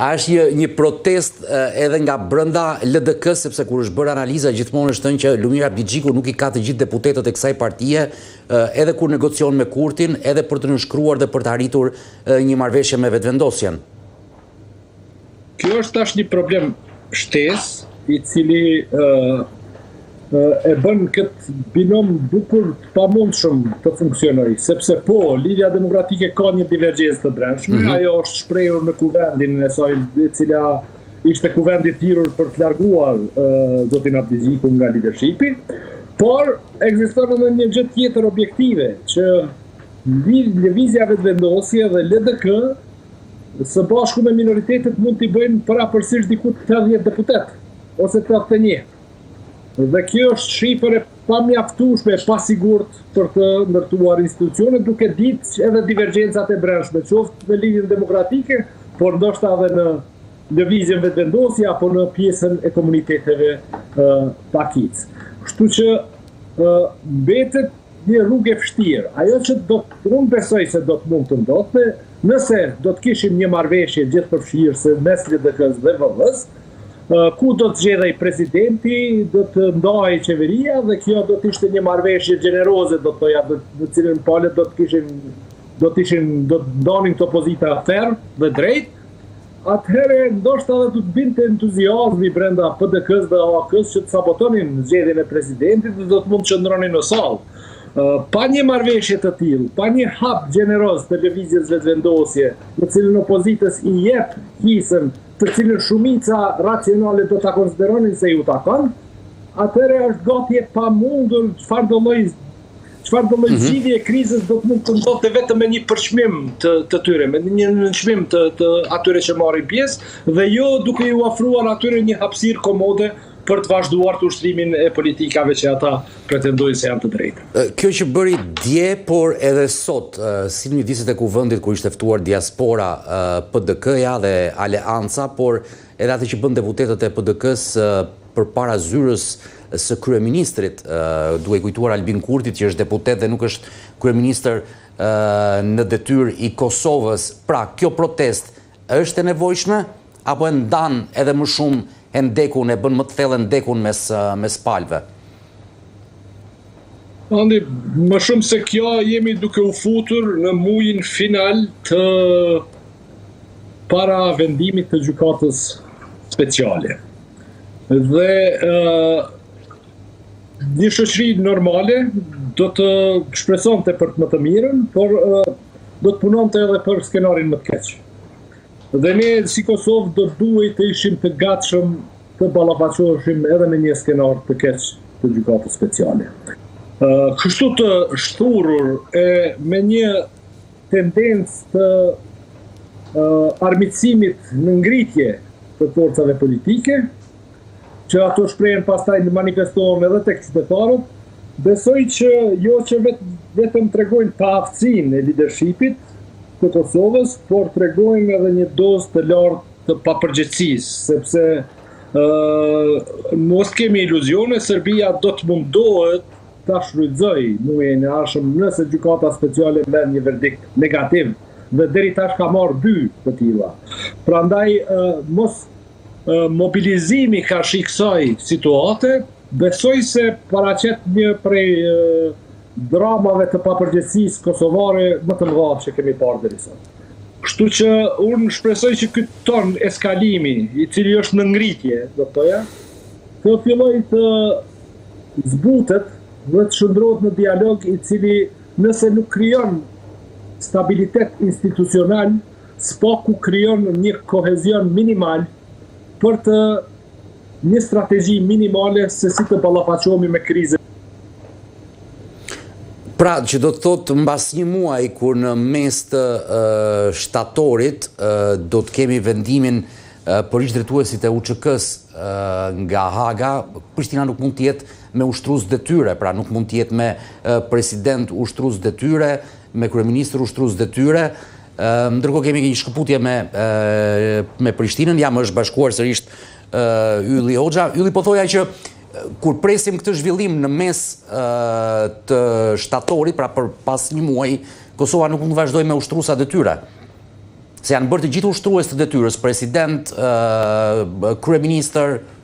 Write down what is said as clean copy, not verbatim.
A është një protest edhe nga brenda LDK, sepse kur është bërë analiza gjithmonë është thënë që Lumir Abdigjiku nuk i ka të gjithë deputetët e kësaj partie, edhe kur negocion me Kurtin, edhe për të nënshkruar dhe për të arritur një marrëveshje me vetëvendosjen. Kjo është tash një problem shtesë i cili e bën këtë binom bukur të pamundshëm të funksionojë, sepse po, Lidhja Demokratike ka një divergjencë të brendshme, ajo është shprehur në kuvendin e saj, e cila ishte kuvendi thirrur për të larguar zotin Abdigjiku nga leadershipi, por ekziston edhe një gjë tjetër objektive, që lëvizja vetëvendosje dhe LDK së bashku me minoritetet mund t'i bëjnë parapërsisht diku 80 deputet ose 81. Dhe kjo është shifër e pamjaftueshme, e pasigurt për të ndërtuar institucione, duke ditë edhe divergjencat e brendshme, qoftë në Lidhjen Demokratike, por ndoshta edhe në lëvizjen vetëvendosje apo në pjesën e komuniteteve pakic. Kështu që mbetet një rrugë e vështirë. Ajo që unë besoj se do të mund të ndodhte, nëse do të kishim një marrëveshje gjithëpërfshirëse mes LDK-s dhe VV-s, ku do të zgjedhej presidenti, do të ndahej qeveria dhe kjo do të ishte një marrëveshje gjeneroze, do të thoja, në cilën palët do të ndonin këto pozita ferm dhe drejt. Atëherë ndoshta edhe do të binte entuziazmi brenda PDK-s dhe AK-s që të sabotonin zgjedhjen e presidentit dhe do të mund të qëndronin në sallë. Pa një marrëveshje të tillë, pa një hap gjeneroz të lëvizjes vetëvendosje, në cilën opozitës i jep hisën, të cilën shumica racionale do ta konsideronin se ju takon, atëherë është gati e pamundur çfarë do lloj zgjidhje e krizës do të mund të ndodhte vetëm me një përçmim të tyre, me një nënçmim të atyre që marrin pjesë dhe jo duke ju ofruar atyre një hapësirë komode për të vazhduar të ushtrimin e politikave që ata pretendojnë se janë të drejtë. Kjo që bëri dje, por edhe sot, si në vitet e kuvendit kur ishte ftuar diaspora PDK-ja dhe Aleanca, por edhe atë që bën deputetët e PDK-s përpara zyrës së kryeministrit, duke kujtuar Albin Kurtit që është deputet dhe nuk është kryeministër në detyrë i Kosovës. Pra, kjo protest është e nevojshme apo e ndan edhe më shumë e ndekun, e bën më të thellë ndekun mes palëve? Andi, më shumë se kjo jemi duke u futur në muajin final të para vendimit të gjykatës speciale. Dhe një shoqëri normale do të shpresonte për të më të mirën, por do të punonte edhe për skenarin më të keq. Dhe ne si Kosovë do duhet të ishim të gatshëm të ballafaqoheshim edhe me një skenar të keq të gjykatës speciale. Kështu të shturur e me një tendencë të armiqësimit në ngritje të forcave politike, që ato shprehen pastaj manifestohen edhe tek qytetarët, besoj që jo që vetëm tregojnë paaftësinë e leadershipit të Kosovës, por tregojnë edhe një dozë të lartë të papërgjegjësisë, sepse mos kemi iluzione, Serbia do të mundohet ta shfrytëzojë muajin e ardhshëm nëse gjykata speciale merr një verdikt negativ dhe deri tash ka marrë 2 të tilla. Prandaj mos mobilizimi ka shi kësaj situate, besoj se paraqet një prej dramave të papërgjegjësisë kosovare më të mëdha që kemi parë deri sot. Kështu që unë shpresoj që ky ton eskalimi, i cili është në ngritje, do të thoja, të fillojë të zbutet dhe të shndrohet në dialog i cili nëse nuk krijon stabilitet institucional, s'paku krijon një kohezion minimal për të një strategji minimale se si të ballafaqohemi me krizën. Pra, që do të thotë mbas një muaj kur në mes të shtatorit do të kemi vendimin për ish-drejtuesit e UÇK-s nga Haga, Prishtina nuk mund të jetë me ushtrues detyre, pra nuk mund të jetë me president ushtrues detyre, me kryeministër ushtrues detyre. Ndërkohë kemi një shkëputje me Prishtinën, jam është bashkuar sërish Ylli Hoxha. Ylli, po thoja që kur presim këtë zhvillim në mes të shtatorit, pra për pas një muaji, Kosova nuk mund të vazhdojë me ushtruesa detyre. Se janë bërë të gjithë ushtrues të detyrës, president, kryeministër,